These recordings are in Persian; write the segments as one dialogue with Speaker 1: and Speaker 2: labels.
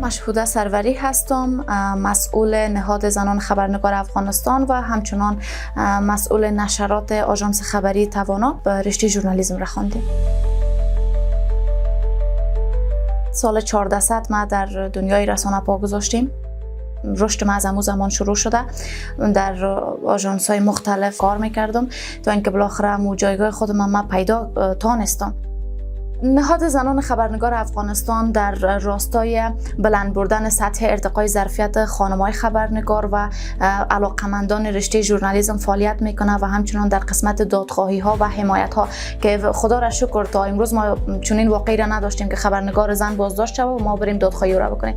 Speaker 1: مشهوده سروری هستم، مسئول نهاد زنان خبرنگار افغانستان و همچنان مسئول نشرات آژانس خبری توانا به رشته ژورنالیسم را خواندیم. سال 1400 ما در دنیای رسانه پا گذاشتیم. رشد ما از همون زمان شروع شده. در آژانس‌های مختلف کار میکردم تا اینکه بالاخره مو جایگاه خودم ما پیدا تانستم. نهاد زنان خبرنگار افغانستان در راستای بلند بردن سطح ارتقای ظرفیت خانم‌های خبرنگار و علاقمندان رشته ژورنالیسم فعالیت میکنه و همچنان در قسمت دادخواهی‌ها و حمایت‌ها که خدا را شکر تا امروز ما چنین واقعی را نداشتیم که خبرنگار زن بازداشت شود و ما بریم دادخواهی را بکنیم.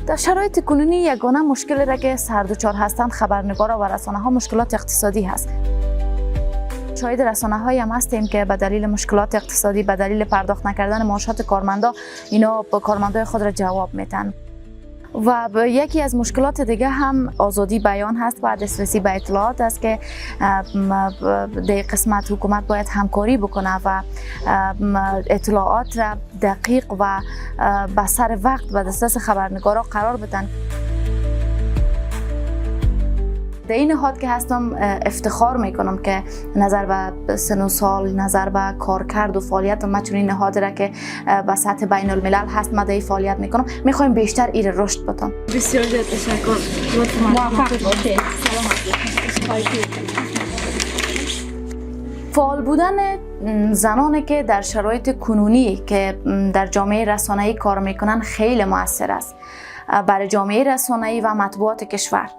Speaker 1: در شرایط کنونی یگانه مشکلی را که سردوچار هستند خبرنگارا و رسانه‌ها مشکلات اقتصادی هست. شاهد رسانه‌هایی هم هستیم که به دلیل مشکلات اقتصادی، به دلیل پرداخت نکردن معاشات کارمندا، اینا با کارمندای خود را جواب میتن. و یکی از مشکلات دیگه هم آزادی بیان هست و دسترسی به اطلاعات است که در قسمت حکومت باید همکاری بکنه و اطلاعات را دقیق و به سر وقت به دسترس خبرنگارا قرار بدن. در این نهاد که هستم افتخار میکنم که نظر به سن و سال، نظر به کارکرد و فعالیت ما چنین نهاد را که به سطح بین الملل هست ما در فعالیت میکنم میخوایم بیشتر این رشد بدم.
Speaker 2: بسیار زیاد تشکر. موفق باشید.
Speaker 1: فعال بودن زنانی که در شرایط کنونی که در جامعه رسانه‌ای کار میکنن خیلی موثر است برای جامعه رسانه‌ای و مطبوعات کشور،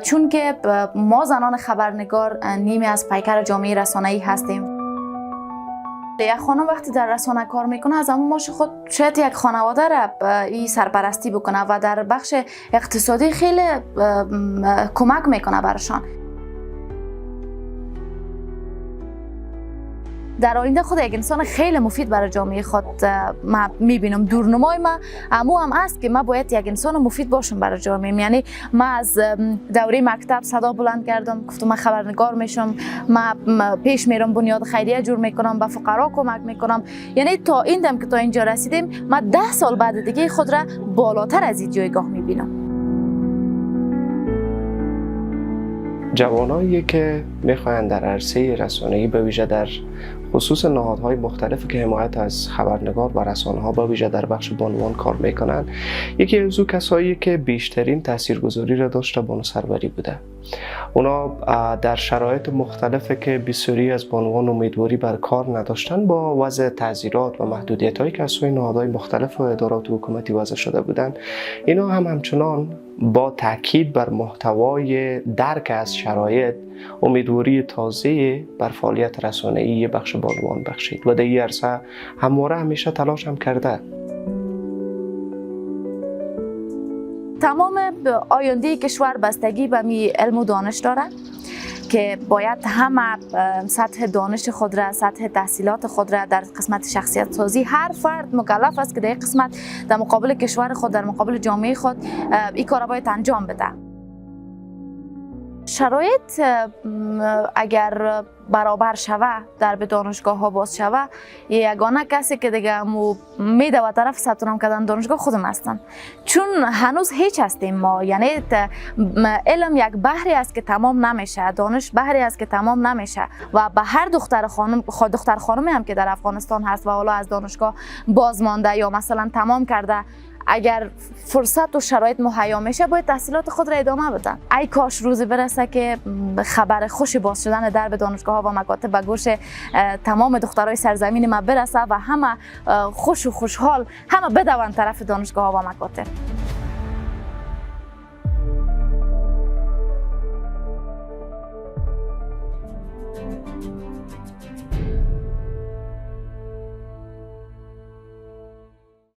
Speaker 1: چون که ما زنان خبرنگار نیمی از پیکر جامعه رسانه‌ای هستیم. یک خانم وقتی در رسانه کار میکنه از همون ماش خود شاید یک خانواده را این سرپرستی بکنه و در بخش اقتصادی خیلی کمک میکنه براشان. در آینده خود یک انسان خیلی مفید برای جامعه خود ما میبینم. دورنمای ما هم است که ما باید یک انسان مفید باشم برای جامعه. یعنی ما از دوره مکتب صدا بلند کردم، گفتم من خبرنگار میشم، ما پیش میرم بنیاد خیریه جور میکنم، به فقرا کمک میکنم. یعنی تا این دم که تا اینجا رسیدیم ما 10 سال بعد دیگه خود را بالاتر از این جایگاه میبینم.
Speaker 3: جوانایی که میخواهند در عرصه رسانه‌ای به ویژه در خصوص نهادهای مختلفی که حمایت از خبرنگار و رسانه‌ها به ویژه در بخش بانوان کار میکنند، یکی از او کسایی که بیشترین تاثیرگذاری را داشته بانو سروری بوده. اونا در شرایط مختلفی که بسیاری از بانوان امیدواری بر کار نداشتن با وضع تعزیرات و محدودیت‌هایی که از سوی نهادهای مختلف و ادارات حکومتی وضع شده بودند، اینا هم همچنان با تاکید بر محتوای درک از شرایط امیدواری تازه بر فعالیت رسانه‌ای بخش بانوان بخشید و در این عرصه همواره همیشه تلاش هم کرده.
Speaker 1: تمام آینده کشور بستگی به می علم و دانش داره که باید همه سطح دانش خود را، سطح تحصیلات خود را در قسمت شخصیت سازی هر فرد مکلف است که در قسمت در مقابل کشور خود، در مقابل جامعه خود این کار باید انجام بده. شرایط اگر برابر شوه، در به دانشگاه ها باز شوه، یگانه کسی که دیگه میده و طرف ثبت نام کردن دانشگاه خودم هستم، چون هنوز هیچ هستیم ما. یعنی علم یک بحری است که تمام نمیشه، دانش بحری است که تمام نمیشه و به هر دختر خانمی هم که در افغانستان هست و حالا از دانشگاه باز مانده یا مثلا تمام کرده، اگر فرصت و شرایط مهیا میشه باید تحصیلات خود را ادامه بدن. ای کاش روزی برسه که خبر خوش باز شدن در به دانشگاه ها و مکاتب به گوش تمام دخترای سرزمین ما برسه و همه خوش و خوشحال همه بدون طرف دانشگاه ها و مکاتب.